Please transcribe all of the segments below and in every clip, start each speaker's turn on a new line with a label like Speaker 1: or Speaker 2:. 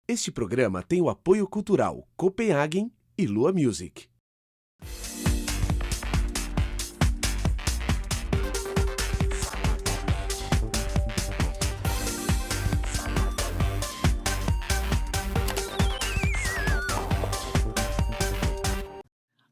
Speaker 1: Este programa tem o apoio cultural Copenhagen e Lua Music.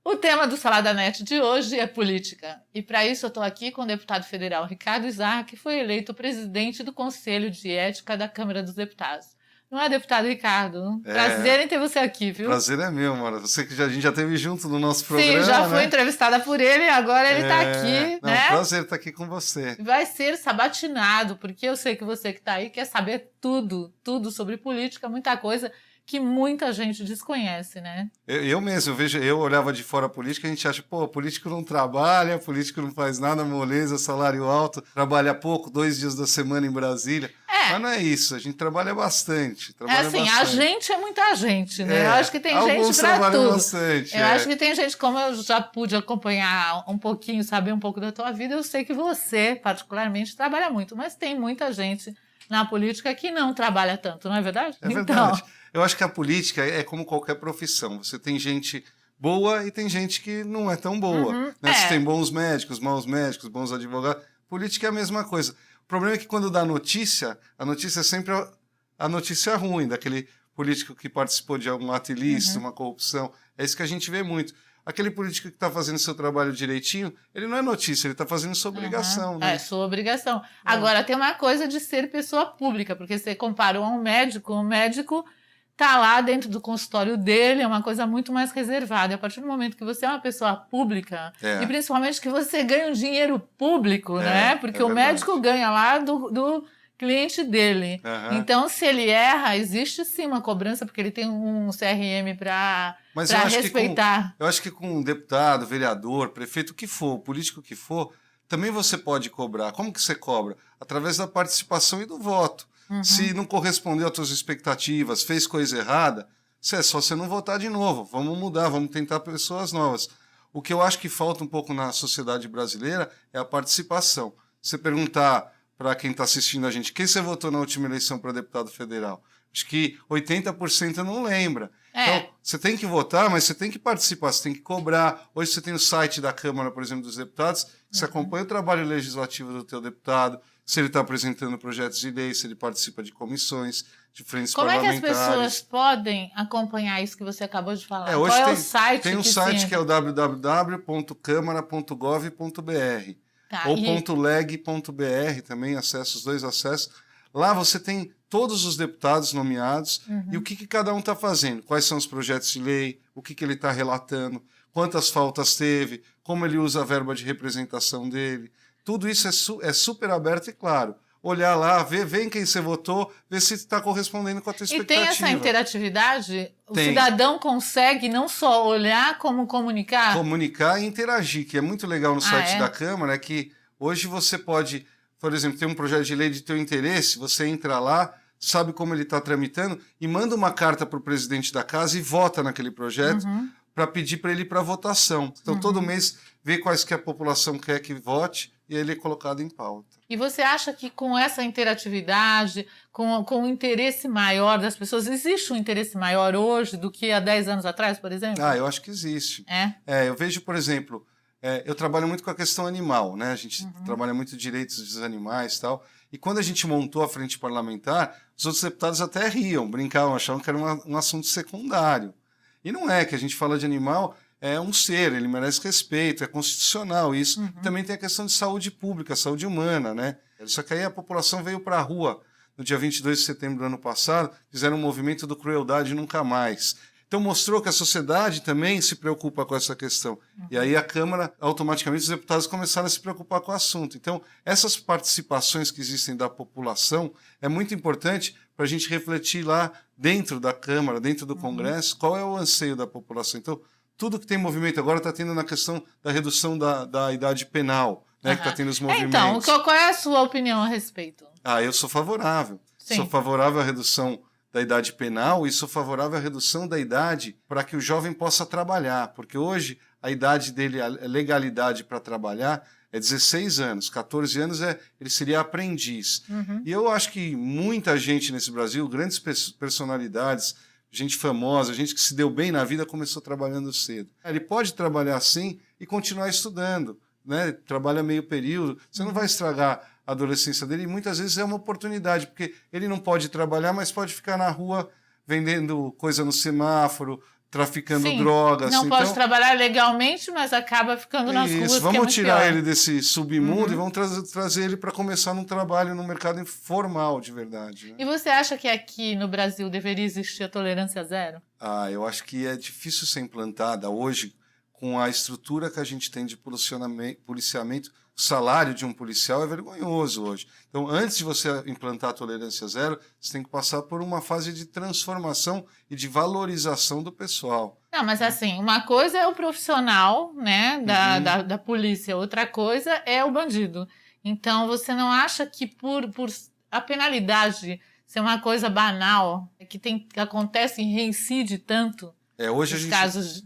Speaker 2: O tema do Salada Net de hoje é política. E para isso eu estou aqui com o deputado federal Ricardo Izar, que foi eleito presidente do Conselho de Ética da Câmara dos Deputados. Não é, deputado Ricardo? Prazer em ter você aqui, viu?
Speaker 3: Prazer é meu, mano. Você que a gente já esteve junto no nosso programa,
Speaker 2: Sim, já fui
Speaker 3: né?
Speaker 2: entrevistada por ele e agora ele está aqui,
Speaker 3: Não,
Speaker 2: né?
Speaker 3: Prazer estar aqui com você.
Speaker 2: Vai ser sabatinado, porque eu sei que você que está aí quer saber tudo sobre política, muita coisa que muita gente desconhece, né?
Speaker 3: Eu mesmo, eu olhava de fora a política, a gente acha, político não trabalha, político não faz nada, moleza, salário alto, trabalha pouco, 2 dias da semana em Brasília. Mas não é isso, a gente trabalha bastante.
Speaker 2: A gente é muita gente, né? Eu acho que tem gente para tudo.
Speaker 3: Bastante,
Speaker 2: eu acho que tem gente, como eu já pude acompanhar um pouquinho, saber um pouco da tua vida, eu sei que você, particularmente, trabalha muito, mas tem muita gente na política que não trabalha tanto, não é verdade?
Speaker 3: É verdade. Eu acho que a política é como qualquer profissão. Você tem gente boa e tem gente que não é tão boa. Né? Você tem bons médicos, maus médicos, bons advogados. Política é a mesma coisa. O problema é que quando dá notícia, a notícia é sempre a notícia ruim, daquele político que participou de algum ato ilícito, uma corrupção. É isso que a gente vê muito. Aquele político que está fazendo seu trabalho direitinho, ele não é notícia, ele está fazendo sua obrigação. Né?
Speaker 2: É sua obrigação. Agora, tem uma coisa de ser pessoa pública, porque você compara um médico, o médico está lá dentro do consultório dele, é uma coisa muito mais reservada. E a partir do momento que você é uma pessoa pública, e principalmente que você ganha um dinheiro público, né? Porque o médico ganha lá do cliente dele. Então, se ele erra, existe sim uma cobrança, porque ele tem um CRM para respeitar.
Speaker 3: Eu acho que com um deputado, vereador, prefeito, o que for, político que for, também você pode cobrar. Como que você cobra? Através da participação e do voto. Se não correspondeu às suas expectativas, fez coisa errada, é só você não votar de novo. Vamos mudar, vamos tentar pessoas novas. O que eu acho que falta um pouco na sociedade brasileira é a participação. Você perguntar para quem está assistindo a gente, quem você votou na última eleição para deputado federal? Acho que 80% não lembra. Então, você tem que votar, mas você tem que participar, você tem que cobrar. Hoje você tem o site da Câmara, por exemplo, dos Deputados, que você acompanha o trabalho legislativo do teu deputado, se ele está apresentando projetos de lei, se ele participa de comissões, de frentes parlamentares.
Speaker 2: Como é que as pessoas podem acompanhar isso que você acabou de falar?
Speaker 3: Hoje
Speaker 2: Qual é o site?
Speaker 3: Tem um site que é o www.câmara.gov.br ou .leg.br, também acessa os dois acessos. Lá você tem todos os deputados nomeados e o que cada um está fazendo, quais são os projetos de lei, o que ele está relatando, quantas faltas teve, como ele usa a verba de representação dele. Tudo isso é super aberto e claro. Olhar lá, ver em quem você votou, ver se está correspondendo com a tua expectativa.
Speaker 2: E tem essa interatividade? O cidadão consegue não só olhar, como comunicar?
Speaker 3: Comunicar e interagir, que é muito legal no site da Câmara, é que hoje você pode, por exemplo, ter um projeto de lei de teu interesse, você entra lá, sabe como ele está tramitando e manda uma carta para o presidente da casa e vota naquele projeto para pedir para ele ir para votação. Então, todo mês, vê quais que a população quer que vote e ele é colocado em pauta.
Speaker 2: E você acha que com essa interatividade, com o interesse maior das pessoas, existe um interesse maior hoje do que há 10 anos atrás, por exemplo?
Speaker 3: Eu acho que existe. Eu vejo, por exemplo, eu trabalho muito com a questão animal, né? A gente trabalha muito direitos dos animais e tal. E quando a gente montou a frente parlamentar, os outros deputados até riam, brincavam, achavam que era um assunto secundário. E não é, que a gente fala de animal, é um ser, ele merece respeito, é constitucional isso. Também tem a questão de saúde pública, saúde humana, né? Só que aí a população veio para a rua no dia 22 de setembro do ano passado, fizeram um movimento do Crueldade Nunca Mais. Então mostrou que a sociedade também se preocupa com essa questão. E aí a Câmara, automaticamente, os deputados começaram a se preocupar com o assunto. Então, essas participações que existem da população é muito importante para a gente refletir lá dentro da Câmara, dentro do Congresso, qual é o anseio da população. Então, tudo que tem movimento agora está tendo na questão da redução da idade penal, né, que está tendo os movimentos.
Speaker 2: Então, qual é a sua opinião a respeito?
Speaker 3: Eu sou favorável.
Speaker 2: Sim.
Speaker 3: Sou favorável à redução da idade penal e sou favorável à redução da idade para que o jovem possa trabalhar, porque hoje a idade dele, a legalidade para trabalhar é 16 anos, 14 anos ele seria aprendiz. E eu acho que muita gente nesse Brasil, grandes personalidades, gente famosa, gente que se deu bem na vida, começou trabalhando cedo. Ele pode trabalhar assim e continuar estudando, né? Trabalha meio período, você não vai estragar a adolescência dele, e muitas vezes é uma oportunidade, porque ele não pode trabalhar, mas pode ficar na rua vendendo coisa no semáforo, traficando drogas.
Speaker 2: Não pode trabalhar legalmente, mas acaba ficando nas ruas.
Speaker 3: Vamos tirar ele desse submundo e vamos trazer ele para começar num trabalho no mercado informal, de verdade. Né?
Speaker 2: E você acha que aqui no Brasil deveria existir a tolerância zero?
Speaker 3: Eu acho que é difícil ser implantada hoje com a estrutura que a gente tem de policiamento. O salário de um policial é vergonhoso hoje. Então, antes de você implantar a tolerância zero, você tem que passar por uma fase de transformação e de valorização do pessoal.
Speaker 2: Não, mas assim, uma coisa é o profissional, né, da polícia, outra coisa é o bandido. Então, você não acha que por a penalidade ser uma coisa banal, que acontece e reincide tanto?
Speaker 3: Hoje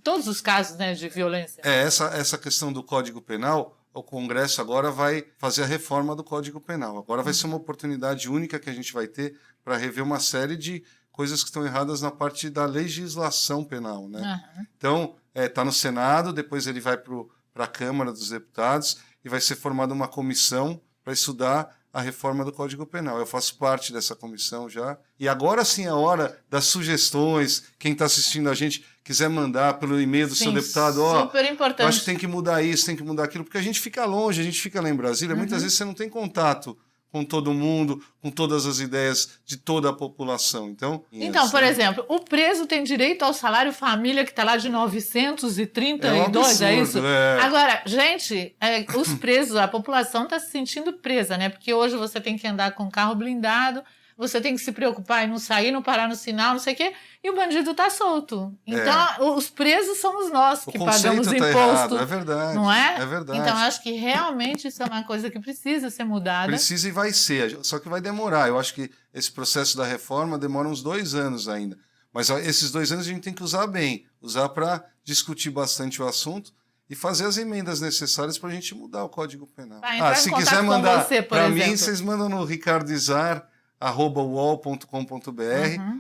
Speaker 2: todos os casos, né, de violência.
Speaker 3: Essa questão do Código Penal, o Congresso agora vai fazer a reforma do Código Penal. Agora vai ser uma oportunidade única que a gente vai ter para rever uma série de coisas que estão erradas na parte da legislação penal. Né? Então, está no Senado, depois ele vai para a Câmara dos Deputados e vai ser formada uma comissão para estudar a reforma do Código Penal. Eu faço parte dessa comissão já. E agora sim é a hora das sugestões. Quem está assistindo a gente quiser mandar pelo e-mail do seu deputado,
Speaker 2: super importante.
Speaker 3: Eu acho que tem que mudar isso, tem que mudar aquilo, porque a gente fica longe, a gente fica lá em Brasília, muitas vezes você não tem contato com todo mundo, com todas as ideias de toda a população. Então,
Speaker 2: por exemplo, o preso tem direito ao salário família que está lá de 932, é isso? Agora, gente, os presos, a população está se sentindo presa, né? Porque hoje você tem que andar com carro blindado, você tem que se preocupar em não sair, não parar no sinal, não sei o quê, e o bandido está solto. Então, os presos somos nós que pagamos imposto.
Speaker 3: Errado, é verdade.
Speaker 2: Não é?
Speaker 3: É verdade.
Speaker 2: Então, eu acho que realmente isso é uma coisa que precisa ser mudada.
Speaker 3: Precisa e vai ser, só que vai demorar. Eu acho que esse processo da reforma demora uns 2 anos ainda. Mas esses 2 anos a gente tem que usar bem, usar para discutir bastante o assunto e fazer as emendas necessárias para a gente mudar o Código Penal. Se quiser mandar para mim, vocês mandam no ricardizar@uol.com.br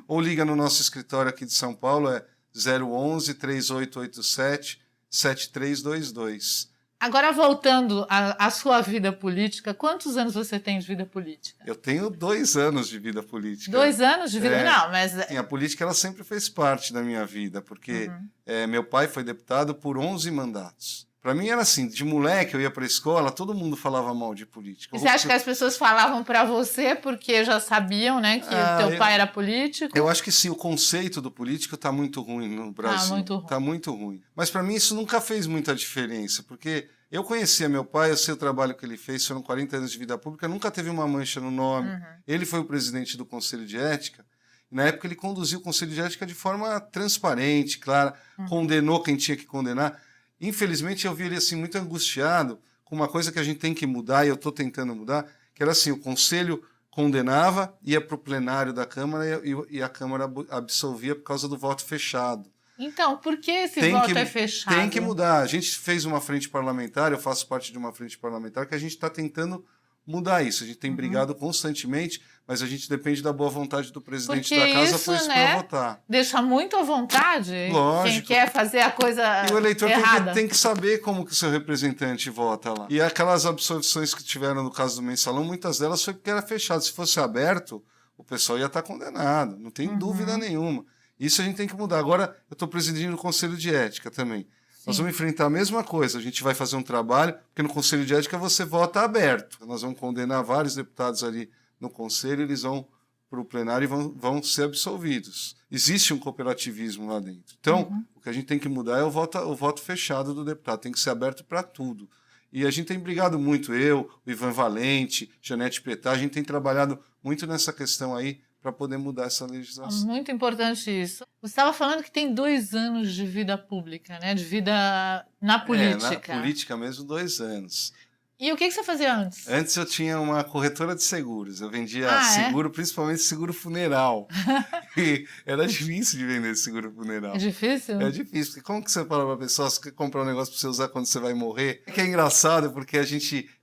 Speaker 3: ou liga no nosso escritório aqui de São Paulo, 011 3887 7322.
Speaker 2: Agora, voltando à sua vida política, quantos anos você tem de vida política?
Speaker 3: Eu tenho 2 anos de vida política.
Speaker 2: 2 anos de vida? Não, mas...
Speaker 3: Sim, a política ela sempre fez parte da minha vida, porque meu pai foi deputado por 11 mandatos. Para mim era assim, de moleque eu ia para a escola, todo mundo falava mal de política.
Speaker 2: E você acha que as pessoas falavam para você porque já sabiam, né, que o teu pai era político?
Speaker 3: Eu acho que sim, o conceito do político está muito ruim no Brasil. Está muito ruim. Mas para mim isso nunca fez muita diferença, porque eu conhecia meu pai, eu sei o trabalho que ele fez, foram 40 anos de vida pública, nunca teve uma mancha no nome. Ele foi o presidente do Conselho de Ética. Na época ele conduziu o Conselho de Ética de forma transparente, clara, condenou quem tinha que condenar. Infelizmente, eu vi ele assim, muito angustiado com uma coisa que a gente tem que mudar, e eu estou tentando mudar, que era assim, o Conselho condenava, ia para o plenário da Câmara e a Câmara absolvia por causa do voto fechado.
Speaker 2: Então, por que esse voto é fechado?
Speaker 3: Tem que mudar. A gente fez uma frente parlamentar, eu faço parte de uma frente parlamentar, que a gente está tentando mudar isso. A gente tem brigado constantemente, mas a gente depende da boa vontade do presidente da casa para votar.
Speaker 2: Deixa muito à vontade.
Speaker 3: Lógico.
Speaker 2: Quem quer fazer a coisa errada.
Speaker 3: E o eleitor tem que saber como que o seu representante vota lá. E aquelas absolvições que tiveram no caso do Mensalão, muitas delas foi porque era fechado. Se fosse aberto, o pessoal ia estar condenado. Não tem dúvida nenhuma. Isso a gente tem que mudar. Agora, eu estou presidindo o Conselho de Ética também. Nós vamos enfrentar a mesma coisa. A gente vai fazer um trabalho, porque no Conselho de Ética você vota aberto. Nós vamos condenar vários deputados ali no Conselho, eles vão para o plenário e vão ser absolvidos. Existe um cooperativismo lá dentro. Então, o que a gente tem que mudar é o voto fechado do deputado. Tem que ser aberto para tudo. E a gente tem brigado muito, o Ivan Valente, Janete Petá, a gente tem trabalhado muito nessa questão aí, para poder mudar essa legislação.
Speaker 2: Muito importante isso. Você estava falando que tem 2 anos de vida pública, né? De vida na política.
Speaker 3: Na política mesmo, 2 anos.
Speaker 2: E o que você fazia antes?
Speaker 3: Antes eu tinha uma corretora de seguros. Eu vendia seguro, principalmente seguro funeral. E era difícil de vender seguro funeral.
Speaker 2: É difícil?
Speaker 3: É difícil, porque como que você fala pra pessoa, você quer comprar um negócio pra você usar quando você vai morrer? É que é engraçado, porque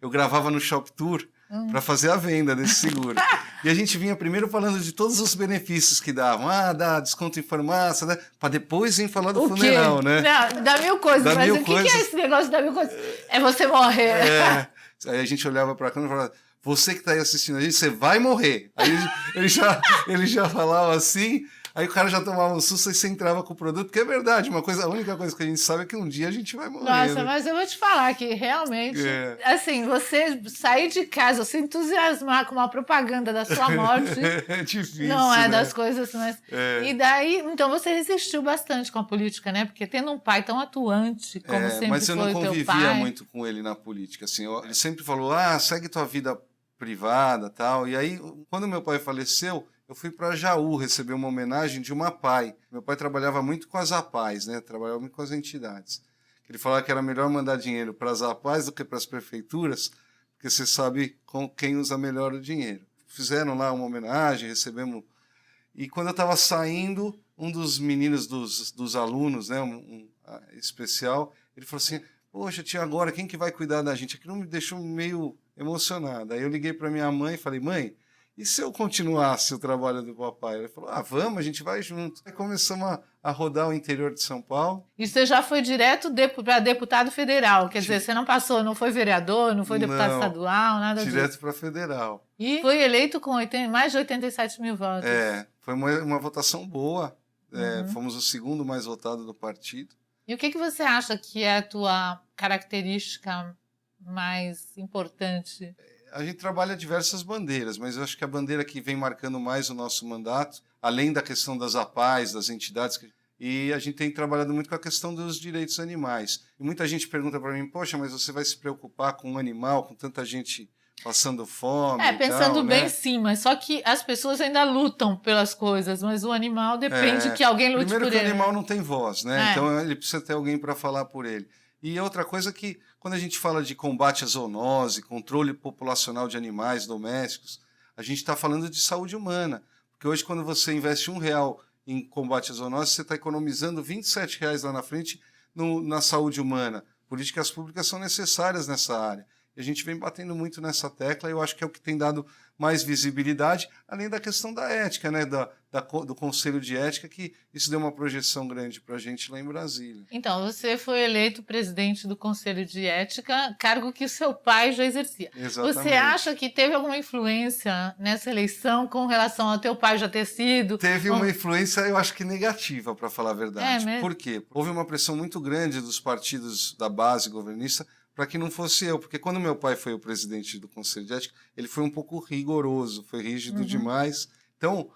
Speaker 3: eu gravava no Shop Tour para fazer a venda desse seguro. E a gente vinha primeiro falando de todos os benefícios que davam. Dá desconto em farmácia, né? Para depois vir falar do funeral, né?
Speaker 2: Não, dá mil coisas,
Speaker 3: dá
Speaker 2: mas
Speaker 3: mil
Speaker 2: o que é esse negócio de dar mil coisas? É você morrer.
Speaker 3: Aí a gente olhava para a câmera e falava, você que está aí assistindo a gente, você vai morrer. Aí ele já falava assim, aí o cara já tomava um susto e você entrava com o produto, porque é verdade, a única coisa que a gente sabe é que um dia a gente vai morrer.
Speaker 2: Nossa,
Speaker 3: né?
Speaker 2: Mas eu vou te falar que realmente, assim, você sair de casa, se entusiasmar com uma propaganda da sua morte,
Speaker 3: é difícil,
Speaker 2: não é
Speaker 3: né?
Speaker 2: das coisas, mas... E daí, então você resistiu bastante com a política, né? Porque tendo um pai tão atuante como sempre
Speaker 3: mas eu
Speaker 2: foi
Speaker 3: não
Speaker 2: o teu
Speaker 3: convivia
Speaker 2: pai...
Speaker 3: muito com ele na política, assim, ele sempre falou, segue tua vida privada, tal, e aí, quando meu pai faleceu, eu fui para Jaú receber uma homenagem de uma APAI. Meu pai trabalhava muito com as APAIs, né? Trabalhava muito com as entidades. Ele falava que era melhor mandar dinheiro para as APAIs do que para as prefeituras, porque você sabe com quem usa melhor o dinheiro. Fizeram lá uma homenagem, recebemos... E quando eu estava saindo, um dos meninos dos alunos, né, especial, ele falou assim, poxa, tia, agora quem que vai cuidar da gente? Aquilo me deixou meio emocionado. Aí eu liguei para minha mãe e falei, mãe, e se eu continuasse o trabalho do papai? Ele falou, vamos, a gente vai junto. Aí começamos a rodar o interior de São Paulo.
Speaker 2: E você já foi direto para deputado federal, quer dizer, você não passou, não foi vereador, não foi deputado estadual, nada disso.
Speaker 3: Direto para federal.
Speaker 2: E foi eleito com mais de 87 mil votos.
Speaker 3: Foi uma votação boa. Fomos o segundo mais votado do partido.
Speaker 2: E o que você acha que é a tua característica mais importante?
Speaker 3: A gente trabalha diversas bandeiras, mas eu acho que a bandeira que vem marcando mais o nosso mandato, além da questão das APAIs, das entidades, e a gente tem trabalhado muito com a questão dos direitos animais. E muita gente pergunta para mim, poxa, mas você vai se preocupar com um animal, com tanta gente passando fome
Speaker 2: pensando
Speaker 3: tal,
Speaker 2: bem
Speaker 3: né?
Speaker 2: Sim, mas só que as pessoas ainda lutam pelas coisas, mas o animal depende que alguém lute por ele.
Speaker 3: Primeiro que o animal não tem voz, né? Então ele precisa ter alguém para falar por ele. E outra coisa que, quando a gente fala de combate à zoonose, controle populacional de animais domésticos, a gente está falando de saúde humana. Porque hoje, quando você investe R$1 em combate à zoonose, você está economizando R$27 lá na frente na saúde humana. Políticas públicas são necessárias nessa área. E a gente vem batendo muito nessa tecla e eu acho que é o que tem dado mais visibilidade, além da questão da ética, né? Do Conselho de Ética, que isso deu uma projeção grande para a gente lá em Brasília.
Speaker 2: Então, você foi eleito presidente do Conselho de Ética, cargo que o seu pai já exercia.
Speaker 3: Exatamente.
Speaker 2: Você acha que teve alguma influência nessa eleição com relação ao teu pai já ter sido?
Speaker 3: Teve uma influência, eu acho que negativa, para falar a verdade.
Speaker 2: Mesmo?
Speaker 3: Por quê? Houve uma pressão muito grande dos partidos da base governista para que não fosse eu, porque quando meu pai foi o presidente do Conselho de Ética, ele foi um pouco rigoroso, foi rígido demais. Então,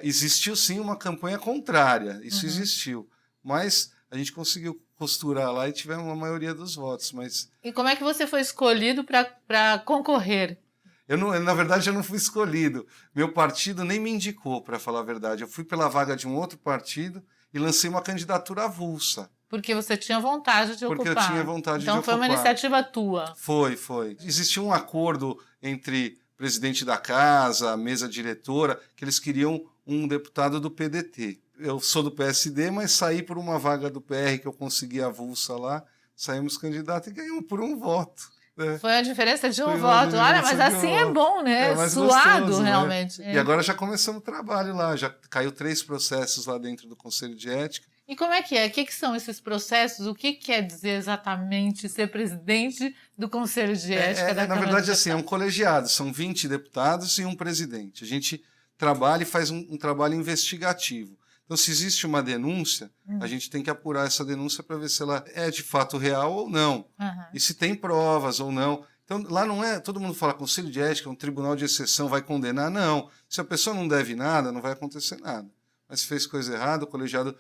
Speaker 3: existiu sim uma campanha contrária, isso existiu, mas a gente conseguiu costurar lá e tivemos uma maioria dos votos. Mas...
Speaker 2: E como é que você foi escolhido para concorrer?
Speaker 3: Na verdade, eu não fui escolhido. Meu partido nem me indicou, para falar a verdade. Eu fui pela vaga de um outro partido e lancei uma candidatura avulsa.
Speaker 2: Porque você tinha vontade de ocupar.
Speaker 3: Porque eu tinha vontade de ocupar.
Speaker 2: Então foi uma iniciativa tua.
Speaker 3: Foi. Existia um acordo entre o presidente da casa, a mesa diretora, que eles queriam um deputado do PDT. Eu sou do PSD, mas saí por uma vaga do PR que eu consegui avulsa lá, saímos candidato e ganhamos por um voto.
Speaker 2: Foi a diferença de um voto. Olha, mas assim é bom, né?
Speaker 3: É
Speaker 2: suado,
Speaker 3: gostoso,
Speaker 2: realmente.
Speaker 3: Né? E agora já começamos o trabalho lá, já caiu 3 processos lá dentro do Conselho de Ética.
Speaker 2: E como é que é? O que são esses processos? O que quer dizer exatamente ser presidente do Conselho de Ética da Câmara?
Speaker 3: Na verdade, assim, é um colegiado, são 20 deputados e um presidente. A gente trabalha e faz um trabalho investigativo. Então, se existe uma denúncia, a gente tem que apurar essa denúncia para ver se ela é de fato real ou não. E se tem provas ou não. Então, lá não é... Todo mundo fala Conselho de Ética, um tribunal de exceção vai condenar. Não. Se a pessoa não deve nada, não vai acontecer nada. Mas se fez coisa errada, o colegiado...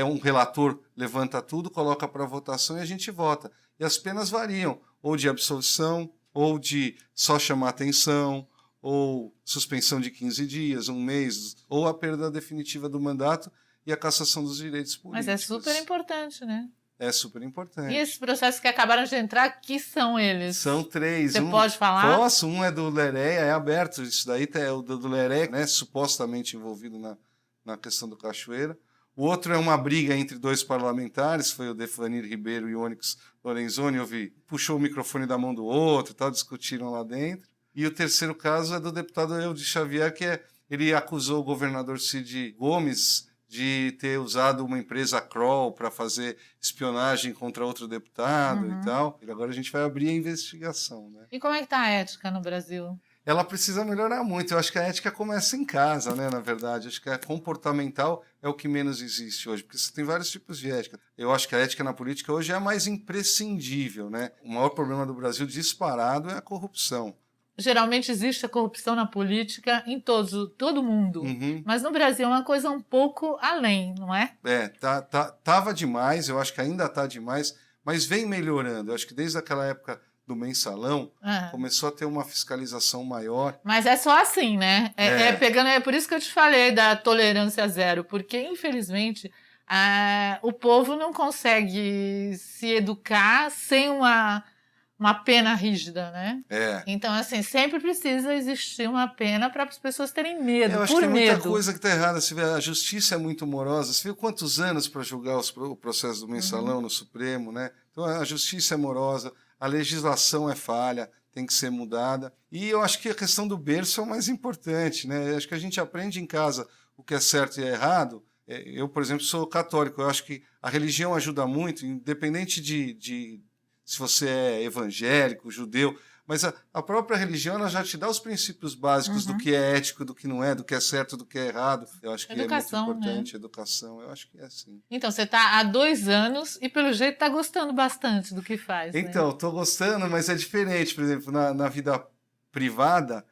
Speaker 3: um relator levanta tudo, coloca para votação e a gente vota. E as penas variam, ou de absolvição, ou de só chamar atenção, ou suspensão de 15 dias, 1 mês, ou a perda definitiva do mandato e a cassação dos direitos políticos.
Speaker 2: Mas é super importante, né?
Speaker 3: É super importante.
Speaker 2: E esses processos que acabaram de entrar, que são eles?
Speaker 3: São 3.
Speaker 2: Você pode falar?
Speaker 3: Posso, um é do Lereia, é aberto, isso daí é o do Lereia, né, supostamente envolvido na questão do Cachoeira. O outro é uma briga entre 2 parlamentares, foi o Defanir Ribeiro e o Onyx Lorenzoni, puxou o microfone da mão do outro, tal, discutiram lá dentro. E o terceiro caso é do deputado Eudes Xavier, ele acusou o governador Cid Gomes de ter usado uma empresa Kroll para fazer espionagem contra outro deputado e tal. E agora a gente vai abrir a investigação, né?
Speaker 2: E como é que está a ética no Brasil?
Speaker 3: Ela precisa melhorar muito. Eu acho que a ética começa em casa, né, na verdade. Acho que a comportamental é o que menos existe hoje, porque você tem vários tipos de ética. Eu acho que a ética na política hoje é a mais imprescindível, né? O maior problema do Brasil disparado é a corrupção.
Speaker 2: Geralmente existe a corrupção na política em todo mundo, mas no Brasil é uma coisa um pouco além, não é?
Speaker 3: Tava demais, eu acho que ainda está demais, mas vem melhorando. Eu acho que desde aquela época do mensalão, começou a ter uma fiscalização maior.
Speaker 2: Mas é só assim, né? É por isso que eu te falei da tolerância zero, porque infelizmente o povo não consegue se educar sem uma pena rígida, né? Então, assim, sempre precisa existir uma pena para as pessoas terem medo,
Speaker 3: eu acho que tem muita coisa que está errada. Você vê, a justiça é muito morosa. Você viu quantos anos para julgar o processo do mensalão no Supremo, né? Então, a justiça é morosa, a legislação é falha, tem que ser mudada. E eu acho que a questão do berço é o mais importante, né? Eu acho que a gente aprende em casa o que é certo e é errado. Eu, por exemplo, sou católico. Eu acho que a religião ajuda muito, independente de se você é evangélico, judeu, mas a própria religião ela já te dá os princípios básicos do que é ético, do que não é, do que é certo, do que é errado. Eu acho que
Speaker 2: educação,
Speaker 3: é muito importante,
Speaker 2: né?
Speaker 3: Educação, eu acho que é assim.
Speaker 2: Então, você está há 2 anos e, pelo jeito, está gostando bastante do que faz.
Speaker 3: Então, estou gostando, mas é diferente. Por exemplo, na vida privada,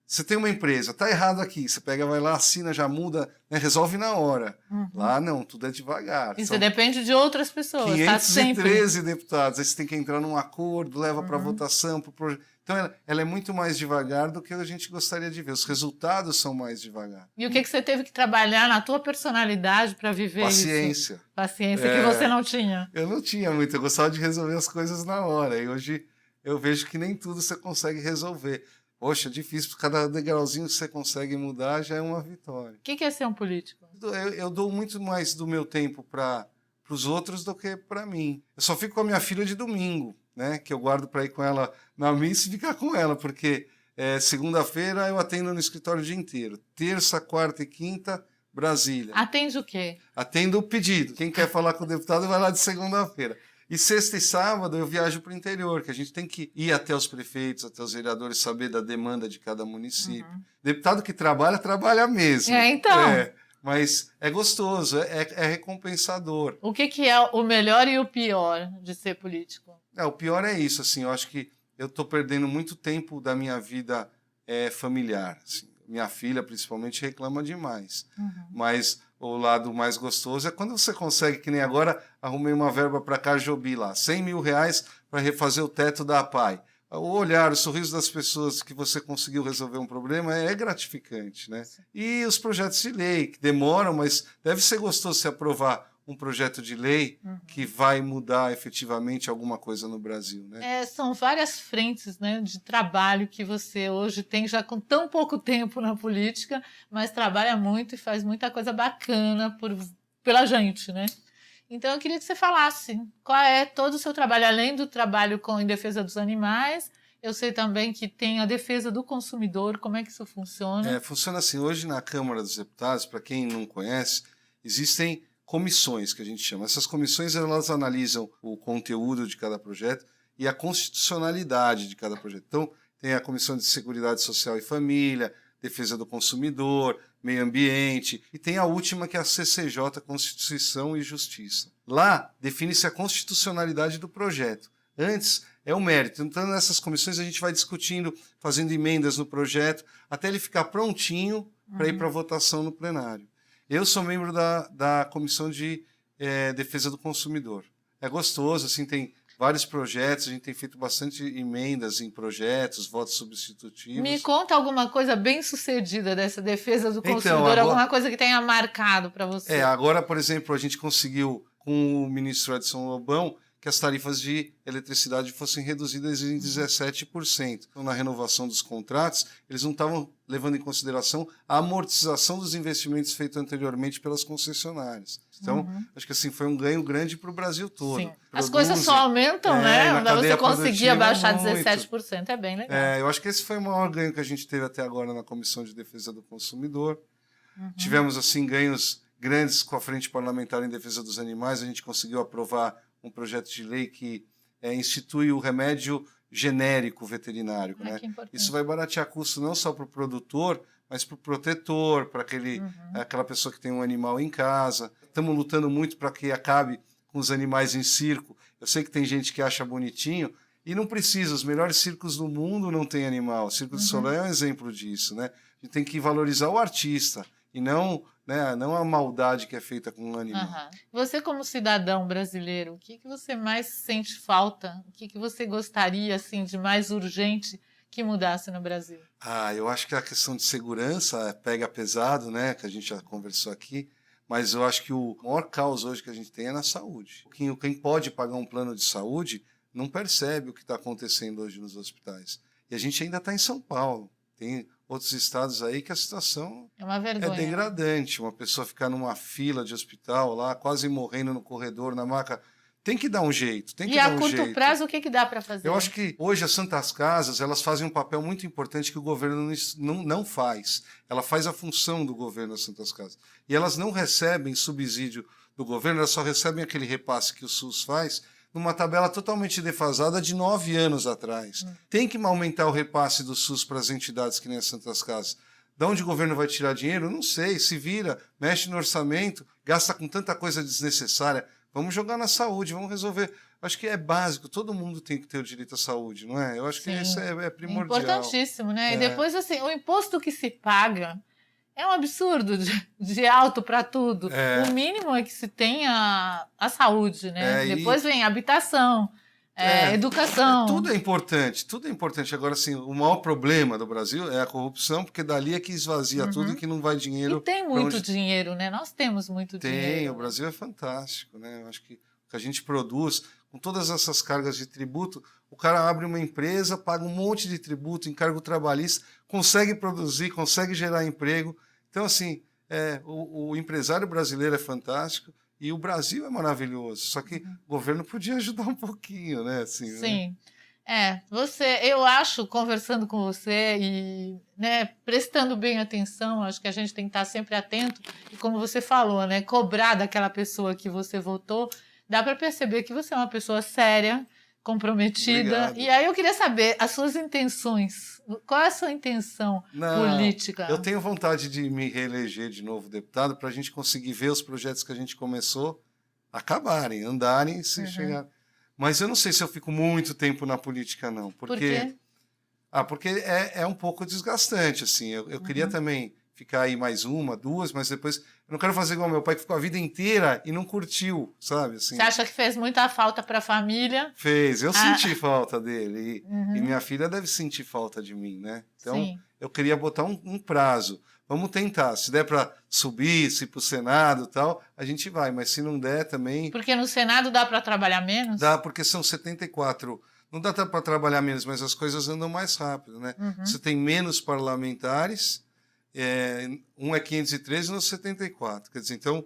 Speaker 3: você tem uma empresa, tá errado aqui, você pega, vai lá, assina, já muda, né, resolve na hora. Lá não, tudo é devagar.
Speaker 2: E você depende de outras pessoas,
Speaker 3: 513 deputados, aí você tem que entrar num acordo, leva para votação, pro projeto. Então ela é muito mais devagar do que a gente gostaria de ver. Os resultados são mais devagar.
Speaker 2: E o que você teve que trabalhar na tua personalidade para viver
Speaker 3: Paciência.
Speaker 2: isso? Paciência que você não tinha.
Speaker 3: Eu não tinha muito, eu gostava de resolver as coisas na hora. E hoje eu vejo que nem tudo você consegue resolver. Poxa, é difícil, cada degrauzinho que você consegue mudar já é uma vitória.
Speaker 2: O que é ser um político?
Speaker 3: Eu dou muito mais do meu tempo para os outros do que para mim. Eu só fico com a minha filha de domingo, né? Que eu guardo para ir com ela na missa e ficar com ela, porque segunda-feira eu atendo no escritório o dia inteiro. Terça, quarta e quinta, Brasília.
Speaker 2: Atende o quê?
Speaker 3: Atendo o pedido. Quem quer falar com o deputado vai lá de segunda-feira. E sexta e sábado eu viajo para o interior, que a gente tem que ir até os prefeitos, até os vereadores, saber da demanda de cada município. Deputado que trabalha, trabalha mesmo.
Speaker 2: Então.
Speaker 3: Mas é gostoso, é recompensador.
Speaker 2: O que é o melhor e o pior de ser político?
Speaker 3: O pior é isso, assim, eu acho que eu estou perdendo muito tempo da minha vida familiar. Assim. Minha filha, principalmente, reclama demais. Mas o lado mais gostoso é quando você consegue, que nem agora, arrumei uma verba para Cajobi lá, R$100 mil para refazer o teto da APAI. O olhar, o sorriso das pessoas que você conseguiu resolver um problema é gratificante, né? E os projetos de lei, que demoram, mas deve ser gostoso se aprovar um projeto de lei que vai mudar efetivamente alguma coisa no Brasil, né?
Speaker 2: São várias frentes, né, de trabalho que você hoje tem já com tão pouco tempo na política, mas trabalha muito e faz muita coisa bacana pela gente, né? Então, eu queria que você falasse qual é todo o seu trabalho, além do trabalho em defesa dos animais. Eu sei também que tem a defesa do consumidor, como é que isso funciona?
Speaker 3: Funciona assim, hoje na Câmara dos Deputados, para quem não conhece, existem comissões, que a gente chama. Essas comissões, elas analisam o conteúdo de cada projeto e a constitucionalidade de cada projeto. Então, tem a Comissão de Seguridade Social e Família, Defesa do Consumidor, Meio Ambiente, e tem a última que é a CCJ, Constituição e Justiça. Lá, define-se a constitucionalidade do projeto. Antes, é o mérito. Então, nessas comissões, a gente vai discutindo, fazendo emendas no projeto, até ele ficar prontinho para ir para a votação no plenário. Eu sou membro da Comissão de Defesa do Consumidor. É gostoso, assim, tem vários projetos, a gente tem feito bastante emendas em projetos, votos substitutivos.
Speaker 2: Me conta alguma coisa bem sucedida dessa defesa do consumidor, alguma coisa que tenha marcado para você.
Speaker 3: Agora, por exemplo, a gente conseguiu com o ministro Edson Lobão que as tarifas de eletricidade fossem reduzidas em 17%. Então, na renovação dos contratos, eles não estavam levando em consideração a amortização dos investimentos feitos anteriormente pelas concessionárias. Então, acho que assim foi um ganho grande para o Brasil todo.
Speaker 2: Sim. As coisas só aumentam, né? Onde você conseguia baixar 17%, é bem legal.
Speaker 3: Eu acho que esse foi o maior ganho que a gente teve até agora na Comissão de Defesa do Consumidor. Tivemos, assim, ganhos grandes com a Frente Parlamentar em Defesa dos Animais. A gente conseguiu aprovar um projeto de lei que institui o remédio genérico veterinário. Né? Isso vai baratear custo não só para o produtor, mas para o protetor, para aquela pessoa que tem um animal em casa. Estamos lutando muito para que acabe com os animais em circo. Eu sei que tem gente que acha bonitinho e não precisa. Os melhores circos do mundo não tem animal. O Circo de Soleil é um exemplo disso. Né? A gente tem que valorizar o artista e não a maldade que é feita com um animal.
Speaker 2: Você, como cidadão brasileiro, o que você mais sente falta? O que você gostaria assim, de mais urgente que mudasse no Brasil?
Speaker 3: Eu acho que a questão de segurança pega pesado, né? Que a gente já conversou aqui, mas eu acho que o maior caos hoje que a gente tem é na saúde. Quem pode pagar um plano de saúde não percebe o que está acontecendo hoje nos hospitais. E a gente ainda está em São Paulo. Tem outros estados aí que a situação
Speaker 2: é uma vergonha.
Speaker 3: É degradante. Uma pessoa ficar numa fila de hospital lá, quase morrendo no corredor, na maca. Tem que dar um jeito. E
Speaker 2: a curto prazo, o que dá para fazer?
Speaker 3: Eu acho que hoje as Santas Casas elas fazem um papel muito importante que o governo não faz. Ela faz a função do governo das Santas Casas. E elas não recebem subsídio do governo, elas só recebem aquele repasse que o SUS faz numa tabela totalmente defasada de 9 anos atrás. Tem que aumentar o repasse do SUS para as entidades que nem as Santas Casas. De onde o governo vai tirar dinheiro? Não sei. Se vira, mexe no orçamento, gasta com tanta coisa desnecessária. Vamos jogar na saúde, vamos resolver. Acho que é básico, todo mundo tem que ter o direito à saúde, não é? Eu acho que isso é primordial.
Speaker 2: Importantíssimo, né? E depois, assim, o imposto que se paga é um absurdo de alto para tudo. O mínimo é que se tenha a saúde, né? Depois vem habitação, educação.
Speaker 3: Tudo é importante. Agora, assim, o maior problema do Brasil é a corrupção, porque dali é que esvazia tudo e que não vai dinheiro.
Speaker 2: E tem muito dinheiro, né? Nós temos muito dinheiro.
Speaker 3: Tem, o Brasil é fantástico, né? Eu acho que o que a gente produz, com todas essas cargas de tributo, o cara abre uma empresa, paga um monte de tributo, encargo trabalhista, consegue produzir, consegue gerar emprego. Então, assim, o empresário brasileiro é fantástico e o Brasil é maravilhoso. Só que o governo podia ajudar um pouquinho, né? Assim,
Speaker 2: sim. Né? Eu acho, conversando com você e prestando bem atenção, acho que a gente tem que estar sempre atento. E como você falou, né, cobrar daquela pessoa que você votou, dá para perceber que você é uma pessoa séria, comprometida.
Speaker 3: Obrigado.
Speaker 2: E aí eu queria saber as suas intenções. Qual é a sua intenção política?
Speaker 3: Eu tenho vontade de me reeleger de novo deputado para a gente conseguir ver os projetos que a gente começou acabarem, andarem e se chegar. Mas eu não sei se eu fico muito tempo na política, não.
Speaker 2: Por quê?
Speaker 3: Porque é um pouco desgastante, assim. Eu queria também ficar aí mais uma, duas, mas depois... Eu não quero fazer igual meu pai, que ficou a vida inteira e não curtiu, sabe? Assim,
Speaker 2: você acha que fez muita falta para a família?
Speaker 3: Fez. Eu senti falta dele. E minha filha deve sentir falta de mim, né? Então, eu queria botar um prazo. Vamos tentar. Se der para subir, se ir para o Senado e tal, a gente vai. Mas se não der também...
Speaker 2: Porque no Senado dá para trabalhar menos?
Speaker 3: Dá, porque são 74. Não dá para trabalhar menos, mas as coisas andam mais rápido, né? Você tem menos parlamentares... um é 513 no 74, quer dizer, então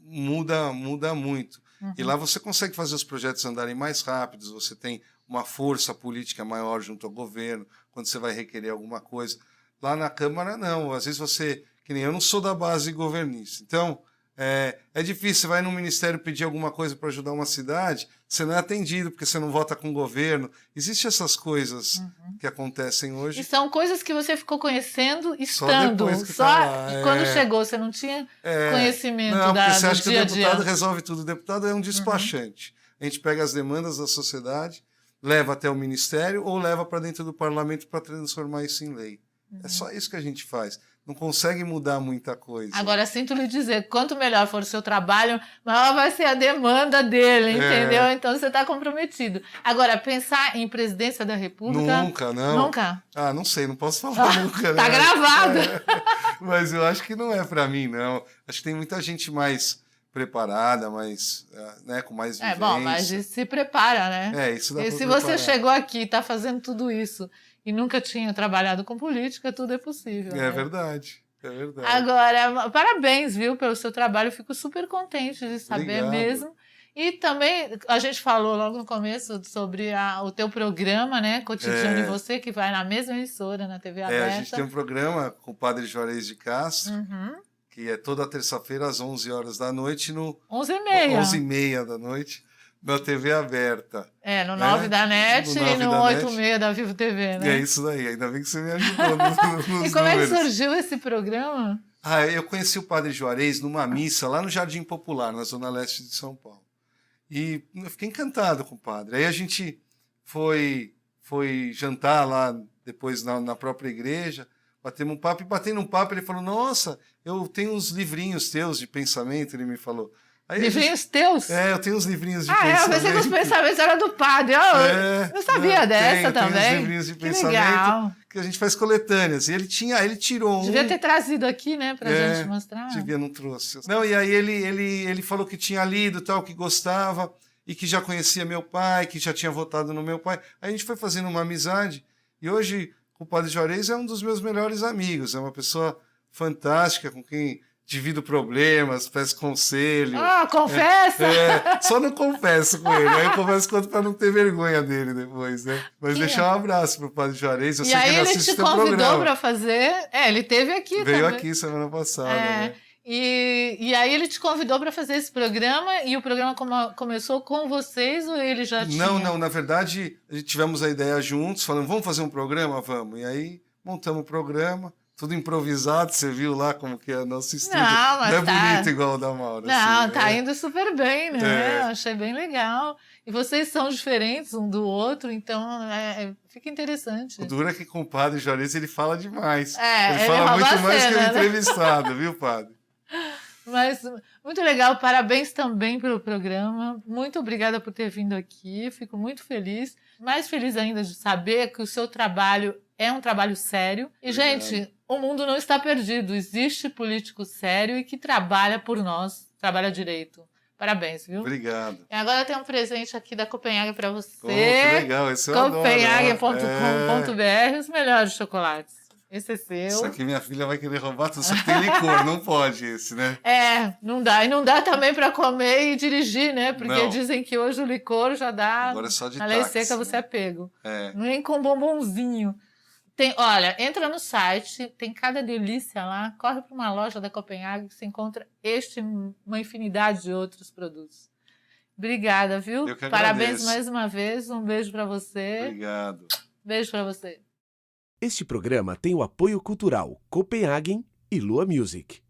Speaker 3: muda muito. E lá você consegue fazer os projetos andarem mais rápidos, você tem uma força política maior junto ao governo, quando você vai requerer alguma coisa. Lá na Câmara, não. Às vezes você, que nem eu, não sou da base governista. Então, é difícil. Você vai no ministério pedir alguma coisa para ajudar uma cidade, você não é atendido porque você não vota com o governo. Existem essas coisas que acontecem hoje.
Speaker 2: E são coisas que você ficou conhecendo estando. Quando chegou, você não tinha conhecimento
Speaker 3: não, porque você acha
Speaker 2: do dia a
Speaker 3: que o
Speaker 2: dia.
Speaker 3: deputado resolve tudo. O deputado é um despachante. A gente pega as demandas da sociedade, leva até o ministério ou leva para dentro do parlamento para transformar isso em lei. É só isso que a gente faz. Não consegue mudar muita coisa.
Speaker 2: Agora, sinto lhe dizer, quanto melhor for o seu trabalho, maior vai ser a demanda dele, entendeu? Então, você está comprometido. Agora, pensar em presidência da República...
Speaker 3: Nunca, não.
Speaker 2: Nunca?
Speaker 3: Não sei, não posso falar nunca.
Speaker 2: Tá gravado.
Speaker 3: Mas eu acho que não é para mim, não. Acho que tem muita gente mais preparada, mais, né, com mais vivência.
Speaker 2: Bom, mas se prepara, né?
Speaker 3: Isso dá pra
Speaker 2: E se
Speaker 3: preparar.
Speaker 2: você chegou aqui e está fazendo tudo isso e nunca tinha trabalhado com política, tudo é possível.
Speaker 3: É verdade. É verdade.
Speaker 2: Agora, parabéns, viu, pelo seu trabalho. Eu fico super contente de saber. Obrigado. Mesmo. E também, a gente falou logo no começo sobre o teu programa, né, Cotidiano e Você, que vai na mesma emissora, na TV Aberta.
Speaker 3: A gente tem um programa com o Padre Juarez de Castro, que é toda terça-feira às 11 horas da noite,
Speaker 2: 11h30.
Speaker 3: 11h30 da noite, na TV Aberta.
Speaker 2: No 9 da NET e no 8h30 da Vivo TV, né?
Speaker 3: É isso daí, ainda bem que você me ajudou nos
Speaker 2: E como é que surgiu esse programa?
Speaker 3: Eu conheci o Padre Juarez numa missa lá no Jardim Popular, na Zona Leste de São Paulo. E eu fiquei encantado com o padre. Aí a gente foi jantar lá depois na própria igreja, batemos um papo, e batendo um papo ele falou, nossa, eu tenho uns livrinhos teus de pensamento, ele me falou. Aí
Speaker 2: livrinhos teus?
Speaker 3: Eu tenho uns livrinhos de pensamento.
Speaker 2: Eu pensei que os pensamentos eram do padre. Eu sabia dessa também.
Speaker 3: Tem uns livrinhos de pensamento que a gente faz coletâneas. E ele tirou um...
Speaker 2: Devia ter trazido aqui, né, pra gente mostrar.
Speaker 3: Devia, não trouxe. Não, e aí ele falou que tinha lido tal, que gostava, e que já conhecia meu pai, que já tinha votado no meu pai. Aí a gente foi fazendo uma amizade, e hoje o Padre Juarez é um dos meus melhores amigos, é uma pessoa fantástica, com quem divido problemas, peço conselho.
Speaker 2: Confessa?
Speaker 3: Só não confesso com ele. Aí eu confesso para não ter vergonha dele depois, né? Mas deixar um abraço pro Padre Juarez. Eu sei que ele assiste o teu programa. E aí ele te convidou para fazer... ele esteve aqui Veio
Speaker 2: também.
Speaker 3: Aqui semana passada, né?
Speaker 2: E aí ele te convidou para fazer esse programa, e o programa começou com vocês, ou ele já tinha?
Speaker 3: Não, na verdade, tivemos a ideia juntos, falando, vamos fazer um programa? Vamos. E aí montamos o programa. Tudo improvisado, você viu lá como que é o nosso estúdio. Não é bonito igual o da Maura.
Speaker 2: Não, tá indo super bem, né? Achei bem legal. E vocês são diferentes um do outro, então fica interessante.
Speaker 3: O duro é que com o Padre Juarez ele fala demais.
Speaker 2: Ele
Speaker 3: fala muito mais que o entrevistado, viu, Padre?
Speaker 2: Mas muito legal, parabéns também pelo programa. Muito obrigada por ter vindo aqui, fico muito feliz. Mais feliz ainda de saber que o seu trabalho é um trabalho sério. E, gente, o mundo não está perdido. Existe político sério e que trabalha por nós, trabalha direito. Parabéns, viu?
Speaker 3: Obrigado.
Speaker 2: E agora tem um presente aqui da Copenhague para você.
Speaker 3: Que legal, esse eu adoro.
Speaker 2: Copenhague.com.br, os melhores chocolates. Esse é seu.
Speaker 3: Isso aqui minha filha vai querer roubar tudo. Só que tem licor, não pode esse, né?
Speaker 2: Não dá. E não dá também para comer e dirigir, né? Porque dizem que hoje o licor já dá...
Speaker 3: Agora é só de
Speaker 2: na lei
Speaker 3: táxi,
Speaker 2: seca você é pego.
Speaker 3: É.
Speaker 2: Nem com bombonzinho. Olha, entra no site, tem cada delícia lá. Corre para uma loja da Copenhague que você encontra uma infinidade de outros produtos. Obrigada, viu?
Speaker 3: Eu que agradeço.
Speaker 2: Parabéns mais uma vez. Um beijo para você.
Speaker 3: Obrigado.
Speaker 2: Beijo para você.
Speaker 1: Este programa tem o apoio cultural Copenhagen e Lua Music.